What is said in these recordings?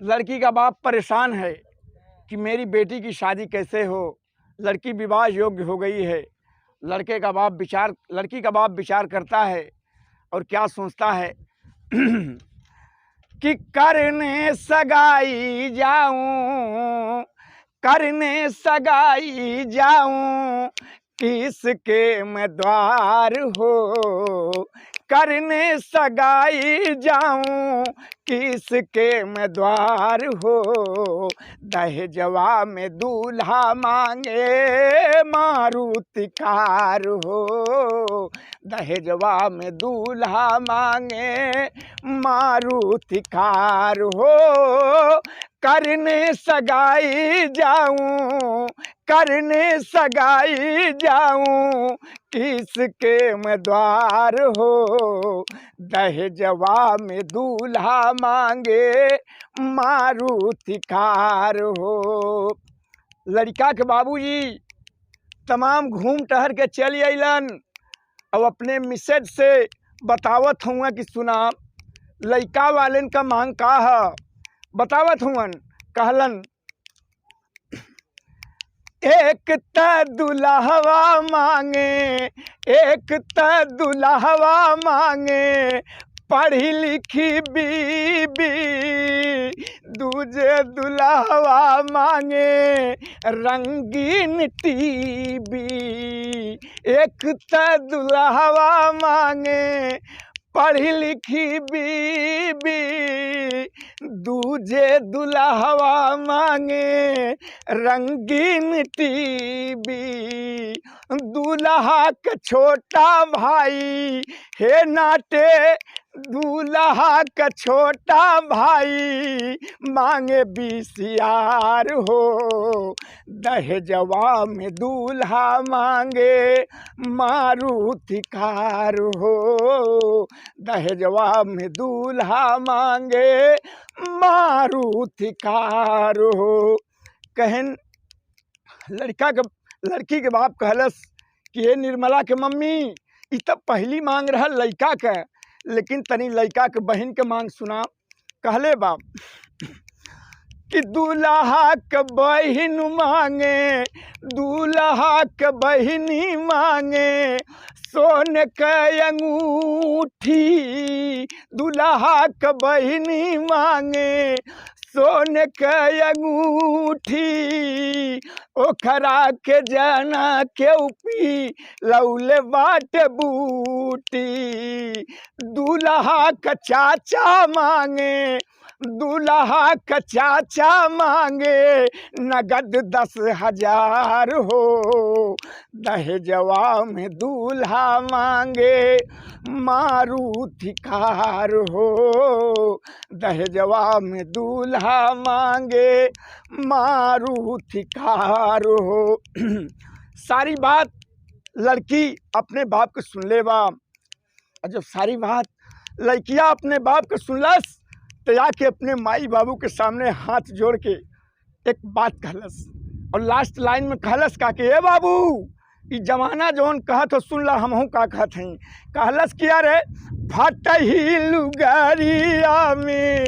लड़की का बाप परेशान है कि मेरी बेटी की शादी कैसे हो। लड़की विवाह योग्य हो गई है। लड़की का बाप विचार करता है और क्या सोचता है कि करने सगाई जाऊं किसके मैं द्वार हो। करने सगाई जाऊं किसके मैं द्वार हो। दहेजवा में दूल्हा मांगे मारुति कार हो। दहेजवा में दूल्हा मांगे मारुति कार हो। करने सगाई जाऊं किसके मैं द्वार हो। दहेजवा में दूल्हा मांगे मारुति कार हो। लड़का के बाबूजी तमाम घूम टहर के चल अलन और अपने मिसेज से बतावत हुआ कि सुना लड़का वालन का मांग का है। बतावत हुअन कहलन एक त दुल्हवा मांगे पढ़ी लिखी बीबी। दूजे दुल्हवा मांगे रंगीन टीवी। एक त दुल्हवा मांगे पढ़ी लिखी बीबी। दूजे दुल्हवा मांगे रंगीन टीवी। दूल्हा का छोटा भाई हे नाटे। दूल्हा का छोटा भाई मांगे बीसियार हो। दहेजवा में दूल्हा मांगे मारुति कार हो। दहेजवा में दूल्हा मांगे मारुति कार हो। कहन लड़की के बाप कहलस कि ये निर्मला के मम्मी ई तब पहली मांग रहा लड़का का, लेकिन तनी लड़का के बहन के मांग सुना। कहले बाप कि दूल्हा के बहन मांगे, दूल्हा के बहनी मांगे सोने के अंगूठी। दूल्हा के बहनी मांगे सोने के अंगूठी। ओखरा के जना के उपी लौले बाट बूटी। दूल्हा का चाचा मांगे, दूल्हा का चाचा मांगे नगद 10,000 हो। दहेजवा में दूल्हा मांगे मारुति कार हो। दहेजवा में दूल्हा मांगे मारुति कार हो। सारी बात लड़की अपने बाप के सुन ले बा। और जब सारी बात लड़किया अपने बाप के सुनलस तो जाके अपने माई बाबू के सामने हाथ जोड़ के एक बात कहलस और लास्ट लाइन में कहलस का कि ए बाबू ई जमाना जौन कहत हो सुन ला हमहू का कहत हई। कहलस किया रे फटही लुगारिया में,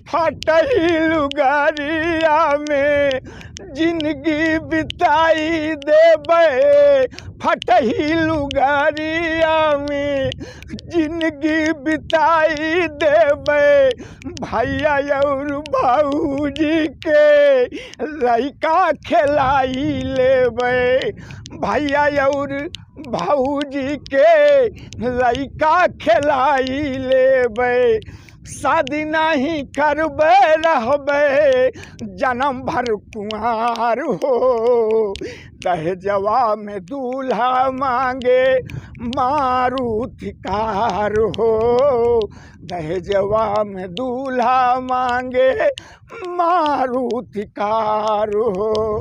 फटही लुगारिया में जिंदगी बिताई देबे। फटही लुगारिया में जिंदगी बिताई देबे। भैया और भाऊजी के लड़का खिलाई लेबे। भैया और भाऊजी के लड़का खिलाई लेबे। शादी नहीं करबे रहबे जन्म भर कुंवार हो। दहेजवा में दूल्हा मांगे मारुति कार हो। दहेजवा में दूल्हा मांगे मारुति कार हो।